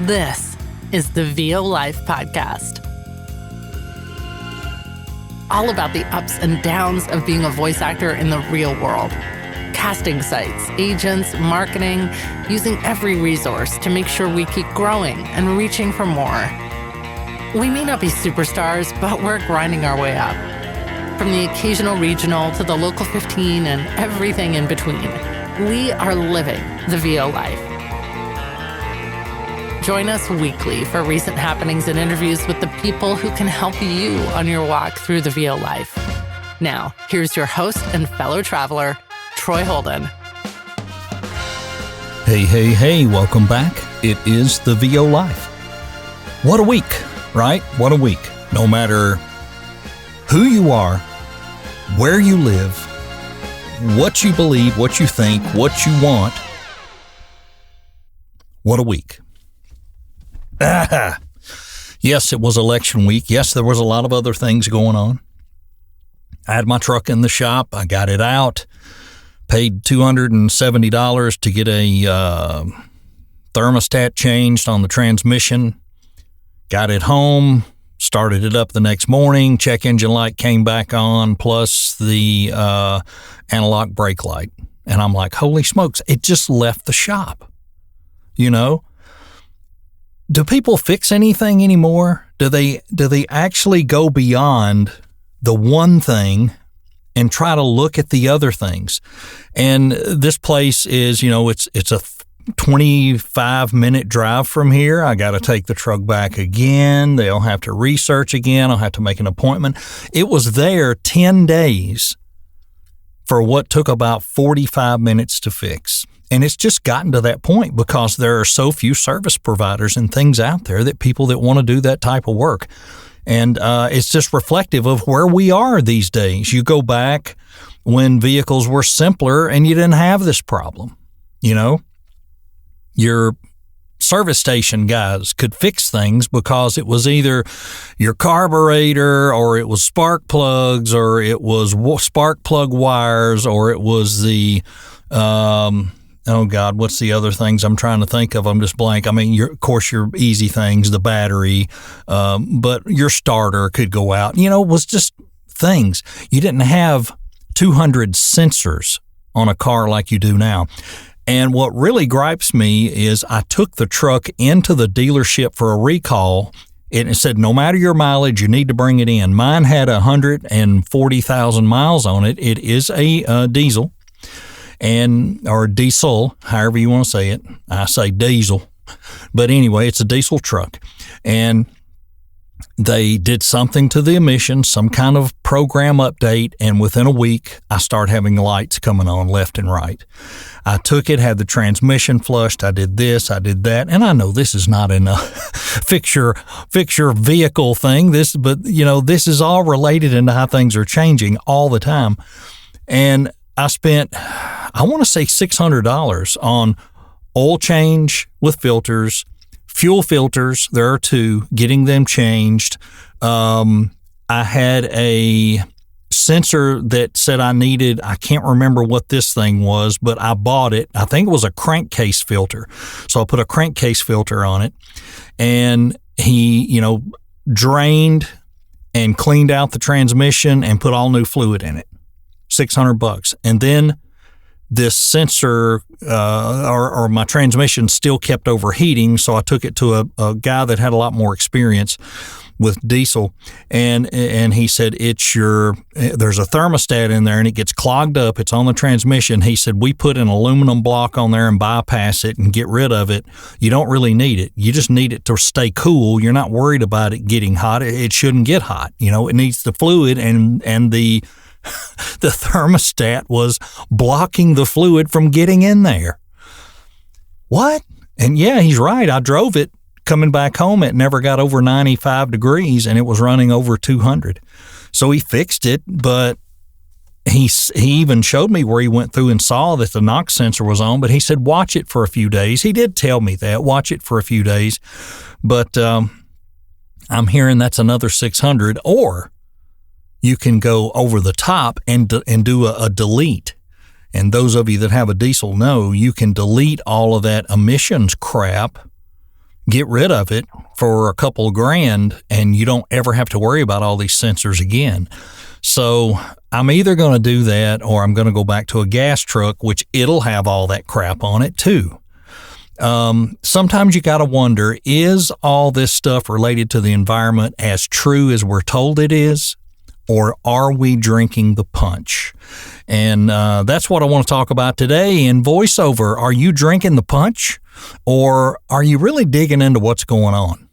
This is the VO Life Podcast. All about the ups and downs of being a voice actor in the real world. Casting sites, agents, marketing, using every resource to make sure we keep growing and reaching for more. We may not be superstars, but we're grinding our way up. From the occasional regional to the local 15 and everything in between, we are living the VO life. Join us weekly for recent happenings and interviews with the people who can help you on your walk through the VO life. Now, here's your host and fellow traveler, Troy Holden. Hey, welcome back. It is the VO Life. What a week, right? What a week. No matter who you are, where you live, what you believe, what you think, what you want. What a week. Yes, it was election week. Yes, there was a lot of other things going on. I had my truck in the shop. I got it out. Paid $270 to get a thermostat changed on the transmission. Got it home, started it up the next morning. Check engine light came back on, plus the analog brake light. And I'm like, holy smokes, it just left the shop. You know? Do people fix anything anymore? Do they actually go beyond the one thing and try to look at the other things? And this place is, it's a 25-minute drive from here. I got to take the truck back again. They'll have to research again. I'll have to make an appointment. It was there 10 days for what took about 45 minutes to fix. And it's just gotten to that point because there are so few service providers and things out there that people that want to do that type of work. And it's just reflective of where we are these days. You go back when vehicles were simpler and you didn't have this problem. Your service station guys could fix things because it was either your carburetor or it was spark plugs or it was spark plug wires or it was the oh God, what's the other things I'm trying to think of? I'm just blank. I mean, of course, your easy things, the battery, but your starter could go out. It was just things. You didn't have 200 sensors on a car like you do now. And what really gripes me is I took the truck into the dealership for a recall. It said, no matter your mileage, you need to bring it in. Mine had 140,000 miles on it. It is a diesel. Or diesel, however you want to say it. I say diesel. But anyway, it's a diesel truck. And they did something to the emissions, some kind of program update, and within a week, I started having lights coming on left and right. I took it, had the transmission flushed, I did this, I did that, and I know this is not in a fix your vehicle thing, but this is all related into how things are changing all the time. And I spent, I want to say $600 on oil change with filters, fuel filters. There are two, getting them changed. I had a sensor that said I can't remember what this thing was, but I bought it. I think it was a crankcase filter. So I put a crankcase filter on it and he, drained and cleaned out the transmission and put all new fluid in it. $600. And then this sensor or my transmission still kept overheating, so I took it to a guy that had a lot more experience with diesel, and he said, there's a thermostat in there and it gets clogged up, it's on the transmission. He said, we put an aluminum block on there and bypass it and get rid of it. You don't really need it. You just need it to stay cool. You're not worried about it getting hot. It shouldn't get hot. It needs the fluid, and the thermostat was blocking the fluid from getting in there. What? And yeah, he's right. I drove it coming back home. It never got over 95 degrees and it was running over 200. So he fixed it, but he even showed me where he went through and saw that the NOx sensor was on, but he said, watch it for a few days. He did tell me that, watch it for a few days. But I'm hearing that's another 600, or you can go over the top and do a delete. And those of you that have a diesel know you can delete all of that emissions crap, get rid of it for a couple of grand, and you don't ever have to worry about all these sensors again. So I'm either going to do that, or I'm going to go back to a gas truck, which it'll have all that crap on it too. Sometimes you got to wonder, is all this stuff related to the environment as true as we're told it is? Or are we drinking the punch? And that's what I want to talk about today in voiceover. Are you drinking the punch, or are you really digging into what's going on?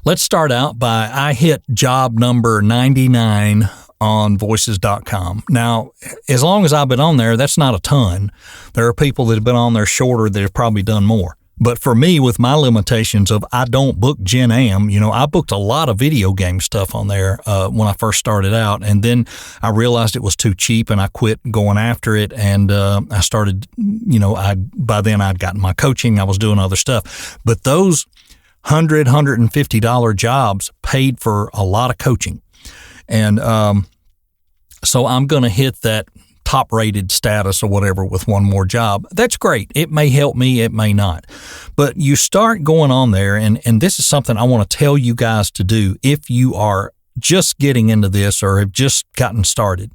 Let's start out by, I hit job number 99 on voices.com. Now, as long as I've been on there, that's not a ton. There are people that have been on there shorter that have probably done more. But for me, with my limitations of I don't book Gen Am, I booked a lot of video game stuff on there when I first started out. And then I realized it was too cheap and I quit going after it. And I started, by then I'd gotten my coaching. I was doing other stuff. But those $100, $150 jobs paid for a lot of coaching. And so I'm going to hit that top rated status or whatever with one more job. That's great. It may help me, it may not. But you start going on there, and this is something I want to tell you guys to do if you are just getting into this or have just gotten started.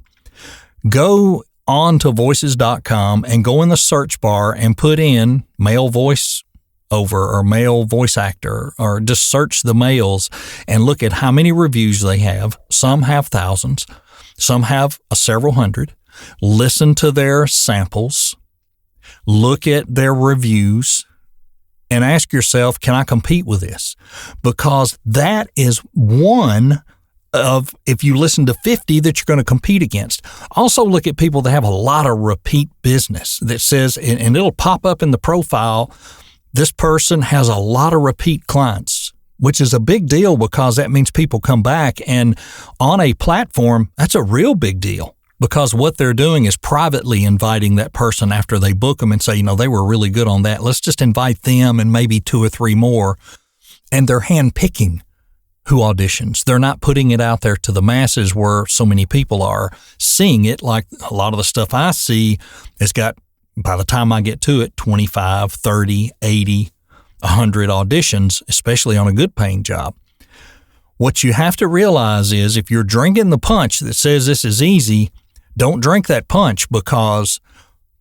Go on to voices.com and go in the search bar and put in male voice over or male voice actor, or just search the males and look at how many reviews they have. Some have thousands, some have several hundred. Listen to their samples, look at their reviews, and ask yourself, can I compete with this? Because that is one of, if you listen to 50 that you're going to compete against. Also look at people that have a lot of repeat business that says, and it'll pop up in the profile, this person has a lot of repeat clients, which is a big deal because that means people come back. And on a platform, that's a real big deal. Because what they're doing is privately inviting that person after they book them and say, they were really good on that. Let's just invite them and maybe 2 or 3 more. And they're handpicking who auditions. They're not putting it out there to the masses where so many people are seeing it. Like a lot of the stuff I see has got, by the time I get to it, 25, 30, 80, 100 auditions, especially on a good paying job. What you have to realize is if you're drinking the punch that says this is easy, don't drink that punch, because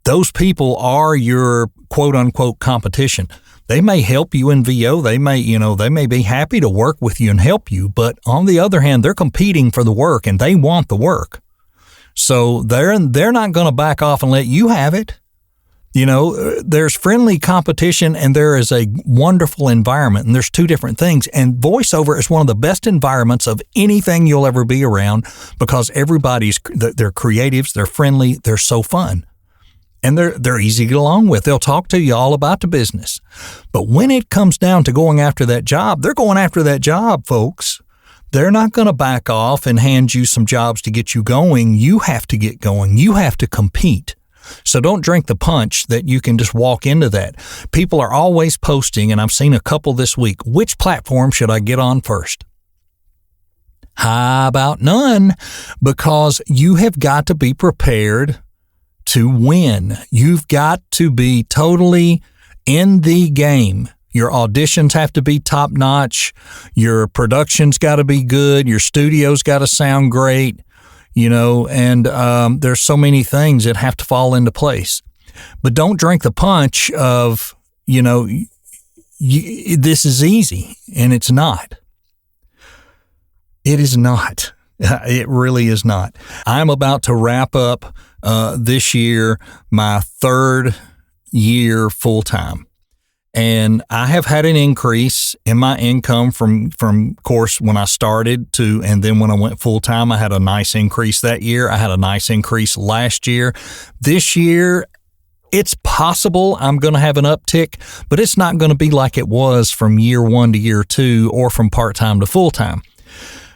those people are your quote unquote competition. They may help you in VO. They may be happy to work with you and help you. But on the other hand, they're competing for the work and they want the work. So they're not going to back off and let you have it. There's friendly competition and there is a wonderful environment, and there's 2 different things. And voiceover is one of the best environments of anything you'll ever be around, because they're creatives, they're friendly, they're so fun. And they're easy to get along with. They'll talk to you all about the business. But when it comes down to going after that job, they're going after that job, folks. They're not going to back off and hand you some jobs to get you going. You have to get going. You have to compete. So don't drink the punch that you can just walk into that. People are always posting, and I've seen a couple this week. Which platform should I get on first? How about none? Because you have got to be prepared to win. You've got to be totally in the game. Your auditions have to be top notch. Your production's got to be good. Your studio's got to sound great. And there's so many things that have to fall into place. But don't drink the punch of, this is easy, and it's not. It is not. It really is not. I'm about to wrap up this year, my 3rd year full-time. And I have had an increase in my income from course when I started to, and then when I went full time, I had a nice increase that year. I had a nice increase last year. This year, it's possible I'm going to have an uptick, but it's not going to be like it was from year 1 to year 2 or from part-time to full-time.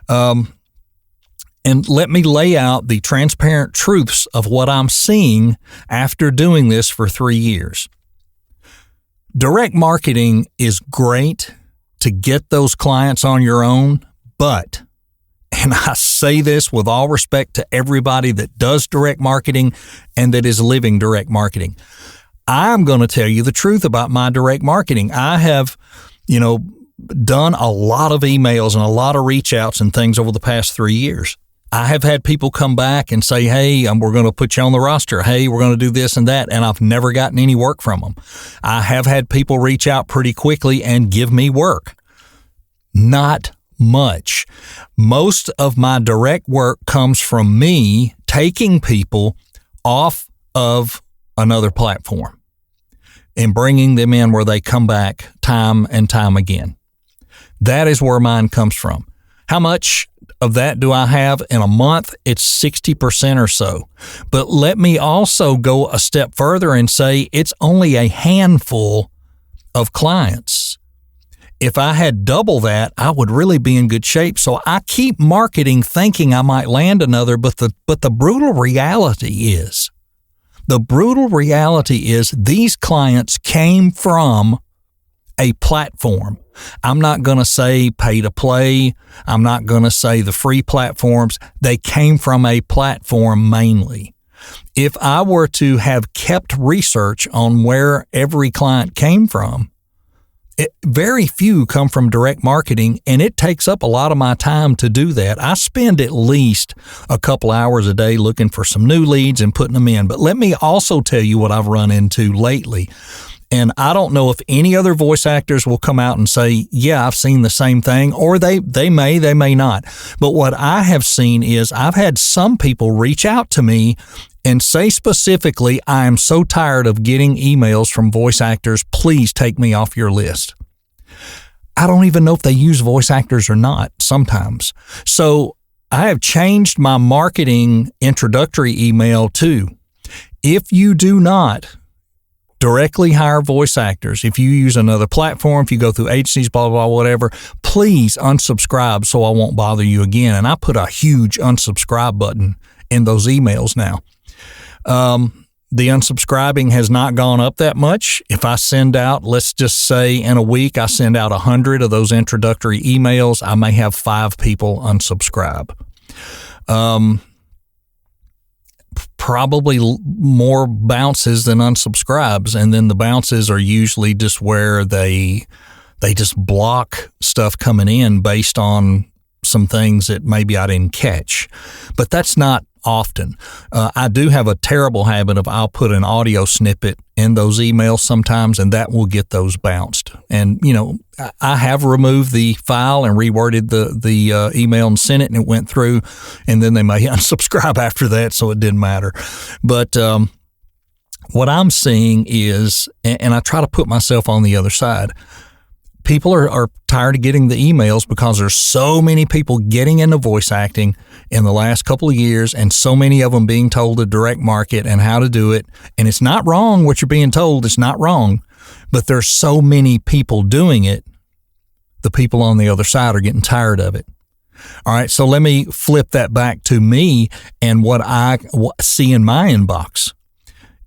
And let me lay out the transparent truths of what I'm seeing after doing this for 3 years. Direct marketing is great to get those clients on your own, but, and I say this with all respect to everybody that does direct marketing and that is living direct marketing, I'm going to tell you the truth about my direct marketing. I have, done a lot of emails and a lot of reach outs and things over the past 3 years. I have had people come back and say, hey, we're going to put you on the roster. Hey, we're going to do this and that. And I've never gotten any work from them. I have had people reach out pretty quickly and give me work. Not much. Most of my direct work comes from me taking people off of another platform and bringing them in where they come back time and time again. That is where mine comes from. How much of that do I have in a month? It's 60% or so. But let me also go a step further and say it's only a handful of clients. If I had double that, I would really be in good shape. So I keep marketing thinking I might land another, but the brutal reality is these clients came from a platform. I'm not going to say pay to play. I'm not going to say the free platforms. They came from a platform mainly. If I were to have kept research on where every client came from, very few come from direct marketing, and it takes up a lot of my time to do that. I spend at least a couple hours a day looking for some new leads and putting them in. But let me also tell you what I've run into lately. And I don't know if any other voice actors will come out and say, yeah, I've seen the same thing, or they may not. But what I have seen is I've had some people reach out to me and say specifically, I am so tired of getting emails from voice actors. Please take me off your list. I don't even know if they use voice actors or not sometimes. So I have changed my marketing introductory email to, if you do not directly hire voice actors, if you use another platform, if you go through agencies, blah, blah, blah, whatever, please unsubscribe so I won't bother you again. And I put a huge unsubscribe button in those emails now. The unsubscribing has not gone up that much. If I send out, let's just say in a week, I send out 100 of those introductory emails, I may have 5 people unsubscribe. Probably more bounces than unsubscribes. And then the bounces are usually just where they just block stuff coming in based on some things that maybe I didn't catch. But that's not often. I do have a terrible habit of I'll put an audio snippet in those emails sometimes, and that will get those bounced. And, I have removed the file and reworded the email and sent it, and it went through, and then they may unsubscribe after that, so it didn't matter. But what I'm seeing is, and I try to put myself on the other side, people are tired of getting the emails because there's so many people getting into voice acting in the last couple of years, and so many of them being told to direct market and how to do it. And it's not wrong what you're being told. It's not wrong. But there's so many people doing it, the people on the other side are getting tired of it. All right, so let me flip that back to me and what I see in my inbox.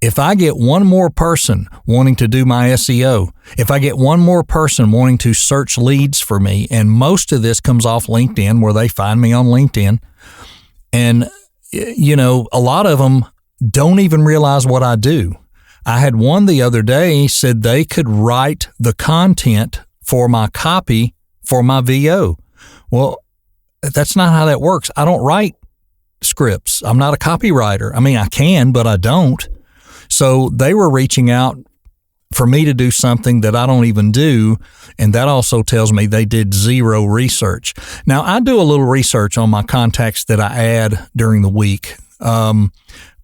If I get one more person wanting to do my SEO, if I get one more person wanting to search leads for me, and most of this comes off LinkedIn where they find me on LinkedIn, and, a lot of them don't even realize what I do. I had one the other day said they could write the content for my copy for my VO. Well, that's not how that works. I don't write scripts. I'm not a copywriter. I mean, I can, but I don't. So they were reaching out for me to do something that I don't even do, and that also tells me they did zero research. Now, I do a little research on my contacts that I add during the week.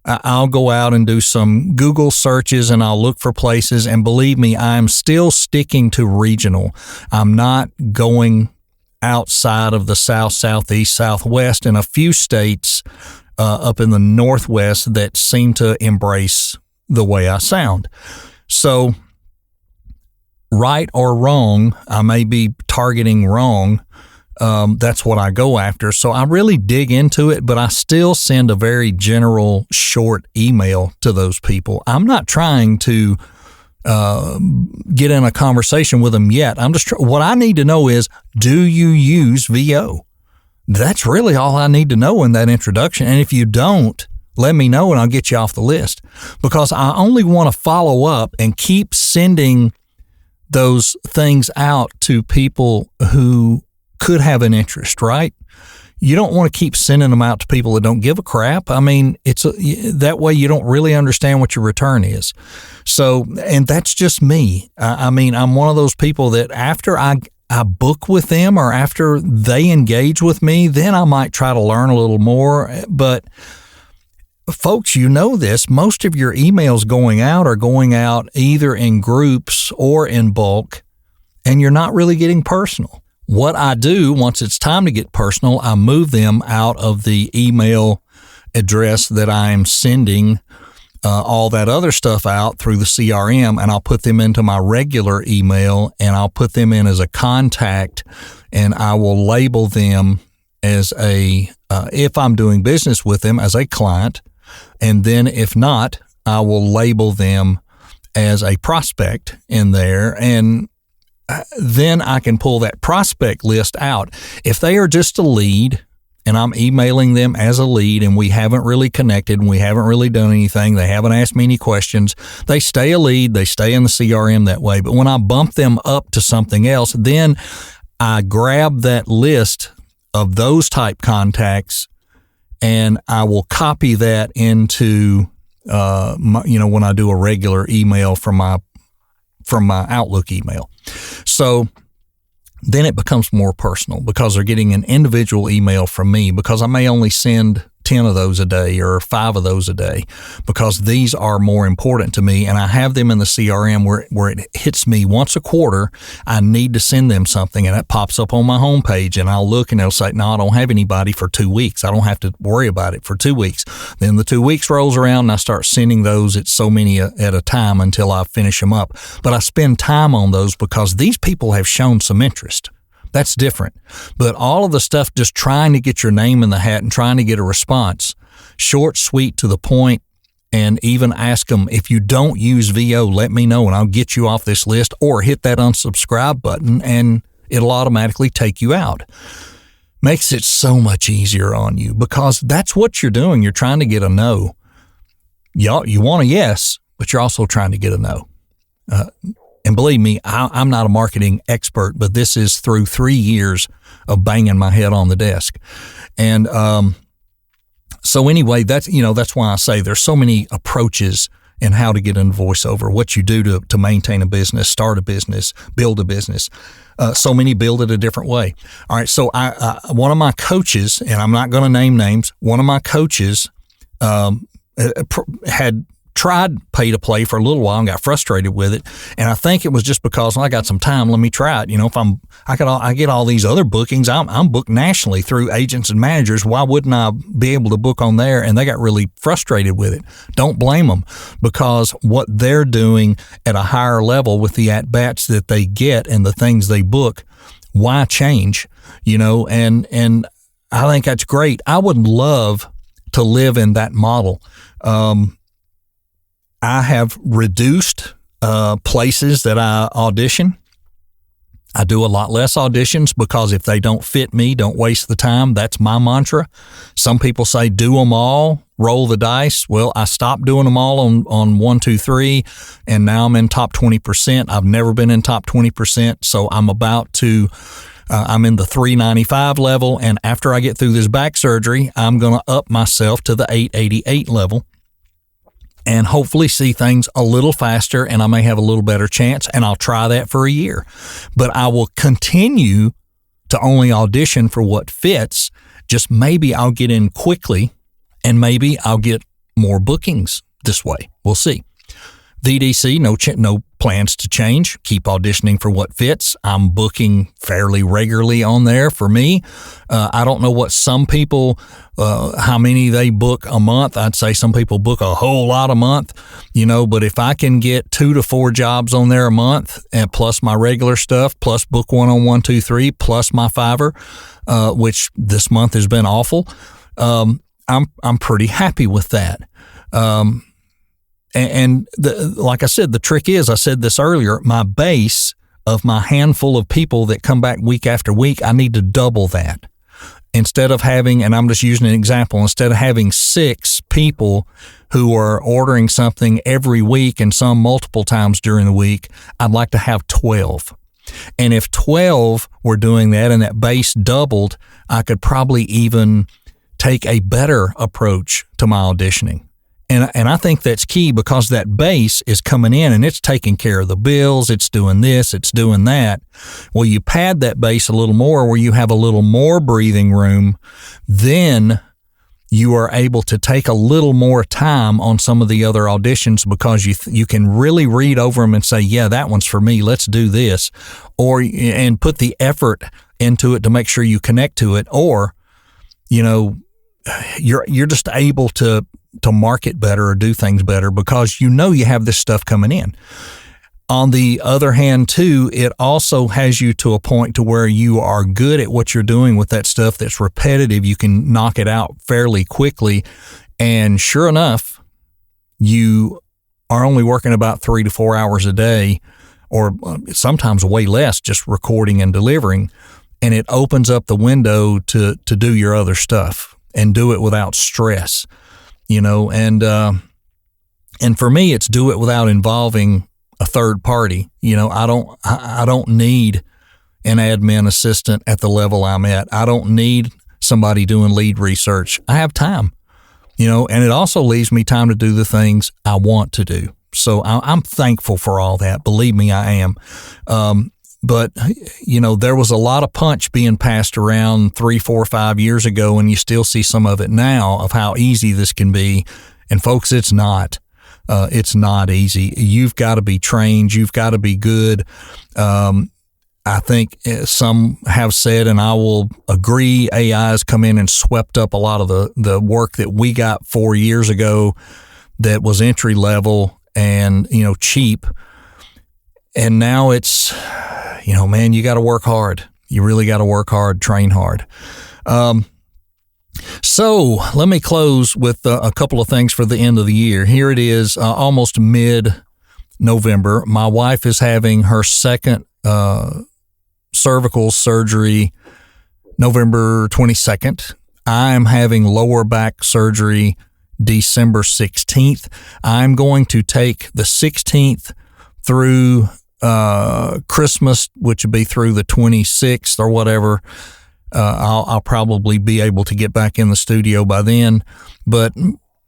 I'll go out and do some Google searches, and I'll look for places, and believe me, I'm still sticking to regional. I'm not going outside of the South, Southeast, Southwest, and a few states up in the Northwest that seem to embrace the way I sound. So, right or wrong, I may be targeting wrong. That's what I go after. So I really dig into it, but I still send a very general, short email to those people. I'm not trying to get in a conversation with them yet. What I need to know is, do you use VO? That's really all I need to know in that introduction. And if you don't, let me know and I'll get you off the list, because I only want to follow up and keep sending those things out to people who could have an interest, right? You don't want to keep sending them out to people that don't give a crap. I mean, that way you don't really understand what your return is. So, and that's just me. I mean, I'm one of those people that after I book with them or after they engage with me, then I might try to learn a little more. But folks, you know this, most of your emails going out are going out either in groups or in bulk, and you're not really getting personal. What I do, once it's time to get personal, I move them out of the email address that I'm sending all that other stuff out through the CRM, and I'll put them into my regular email, and I'll put them in as a contact, and I will label them as if I'm doing business with them, as a client. And then if not, I will label them as a prospect in there, and then I can pull that prospect list out. If they are just a lead and I'm emailing them as a lead and we haven't really connected and we haven't really done anything, they haven't asked me any questions, they stay a lead, they stay in the CRM that way. But when I bump them up to something else, then I grab that list of those type contacts and I will copy that into, when I do a regular email from my Outlook email. So then it becomes more personal because they're getting an individual email from me, because I may only send 10 of those a day or 5 of those a day, because these are more important to me. And I have them in the CRM where it hits me once a quarter. I need to send them something, and it pops up on my homepage, and I'll look and it'll say, no, I don't have anybody for 2 weeks. I don't have to worry about it for 2 weeks. Then the 2 weeks rolls around and I start sending those at so many at a time until I finish them up. But I spend time on those because these people have shown some interest. That's different. But all of the stuff, just trying to get your name in the hat and trying to get a response, short, sweet, to the point, and even ask them, if you don't use VO, let me know and I'll get you off this list, or hit that unsubscribe button and it'll automatically take you out. Makes it so much easier on you, because that's what you're doing. You're trying to get a no. You want a yes, but you're also trying to get a no. And believe me, I'm not a marketing expert, but this is through 3 years of banging my head on the desk. And so anyway, that's why I say there's so many approaches in how to get into voiceover, what you do to maintain a business, start a business, build a business. So many build it a different way. All right, so one of my coaches, and I'm not going to name names, one of my coaches had tried pay to play for a little while and got frustrated with it. And I think it was just because, well, I got some time, let me try it. If I get all these other bookings, I'm booked nationally through agents and managers. Why wouldn't I be able to book on there? And they got really frustrated with it. Don't blame them, because what they're doing at a higher level with the at-bats that they get and the things they book, why change? And I think that's great. I would love to live in that model. I have reduced places that I audition. I do a lot less auditions because if they don't fit me, don't waste the time. That's my mantra. Some people say do them all, roll the dice. Well, I stopped doing them all on 1, 2, 3, and now I'm in top 20%. I've never been in top 20%, so I'm about to I'm in the 395 level, and after I get through this back surgery, I'm going to up myself to the 888 level and hopefully see things a little faster, and I may have a little better chance, and I'll try that for a year. But I will continue to only audition for what fits. Just maybe I'll get in quickly, and maybe I'll get more bookings this way. We'll see. VDC, no plans to change. Keep auditioning for what fits. I'm booking fairly regularly on there for me. I don't know what some people, how many they book a month. I'd say some people book a whole lot a month, but if I can get 2 to 4 jobs on there a month, and plus my regular stuff, plus book one on 1, 2, 3, plus my Fiverr, which this month has been awful, I'm pretty happy with that. And like I said, the trick is, I said this earlier, my base of my handful of people that come back week after week, I need to double that. instead of having, and I'm just using an example, instead of having 6 people who are ordering something every week and some multiple times during the week, I'd like to have 12. And if 12 were doing that and that base doubled, I could probably even take a better approach to my auditioning. And I think that's key, because that base is coming in and it's taking care of the bills, it's doing this, it's doing that. Well, you pad that base a little more where you have a little more breathing room, then you are able to take a little more time on some of the other auditions, because you can really read over them and say, yeah, that one's for me, let's do this, and put the effort into it to make sure you connect to it, or, you're just able to market better or do things better because you have this stuff coming in. On the other hand, too, it also has you to a point to where you are good at what you're doing with that stuff that's repetitive. You can knock it out fairly quickly. And sure enough, you are only working about 3 to 4 hours a day, or sometimes way less, just recording and delivering. And it opens up the window to do your other stuff and do it without stress. And for me, it's do it without involving a third party. I don't need an admin assistant at the level I'm at. I don't need somebody doing lead research. I have time, and it also leaves me time to do the things I want to do. So I'm thankful for all that. Believe me, I am. But, there was a lot of punch being passed around 3, 4, 5 years ago, and you still see some of it now of how easy this can be. And folks, it's not. It's not easy. You've got to be trained. You've got to be good. I think some have said, and I will agree, AI has come in and swept up a lot of the work that we got 4 years ago that was entry level and, cheap. And now it's, man, you got to work hard. You really got to work hard, train hard. So let me close with a couple of things for the end of the year. Here it is, almost mid-November. My wife is having her second cervical surgery November 22nd. I'm having lower back surgery December 16th. I'm going to take the 16th through Christmas, which would be through the 26th or whatever. I'll probably be able to get back in the studio by then, but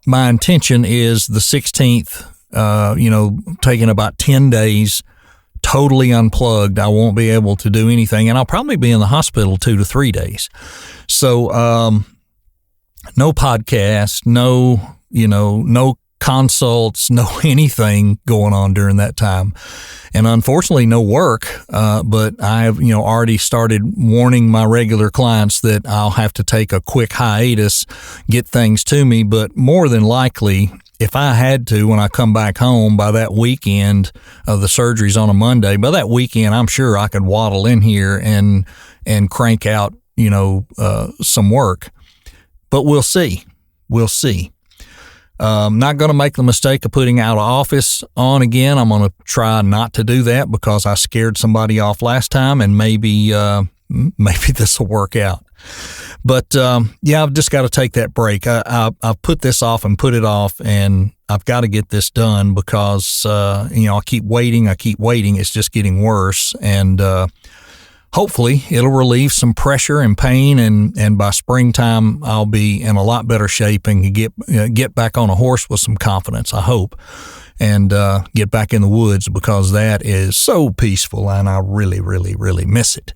my intention is the 16th, taking about 10 days totally unplugged. I won't be able to do anything, and I'll probably be in the hospital 2 to 3 days. So, no podcast, no consults, no anything going on during that time. And unfortunately, no work, but I've, already started warning my regular clients that I'll have to take a quick hiatus, get things to me. But more than likely, if I had to, when I come back home by that weekend, the surgery's on a Monday, by that weekend, I'm sure I could waddle in here and crank out, some work. But we'll see. We'll see. Not going to make the mistake of putting Out of Office on again. I'm going to try not to do that because I scared somebody off last time, and maybe this will work out. But I've just got to take that break. I've put this off and put it off, and I've got to get this done because I keep waiting. It's just getting worse, and hopefully it'll relieve some pressure and pain, and by springtime I'll be in a lot better shape and get back on a horse with some confidence, I hope, and get back in the woods because that is so peaceful and I really, really, really miss it.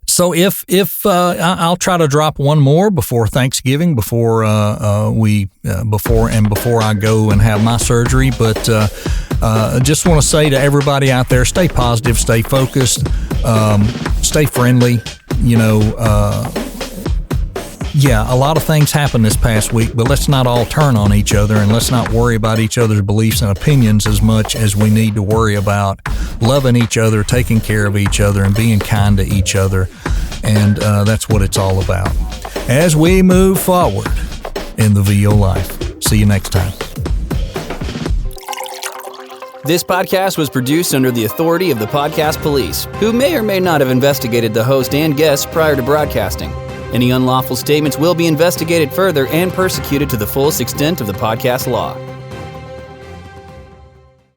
So if I'll try to drop one more before Thanksgiving, before I go and have my surgery, but I just want to say to everybody out there, stay positive, stay focused, stay friendly. A lot of things happened this past week, but let's not all turn on each other, and let's not worry about each other's beliefs and opinions as much as we need to worry about loving each other, taking care of each other, and being kind to each other. And that's what it's all about as we move forward in the VO life. See you next time. This podcast was produced under the authority of the Podcast Police, who may or may not have investigated the host and guests prior to broadcasting. Any unlawful statements will be investigated further and persecuted to the fullest extent of the podcast law.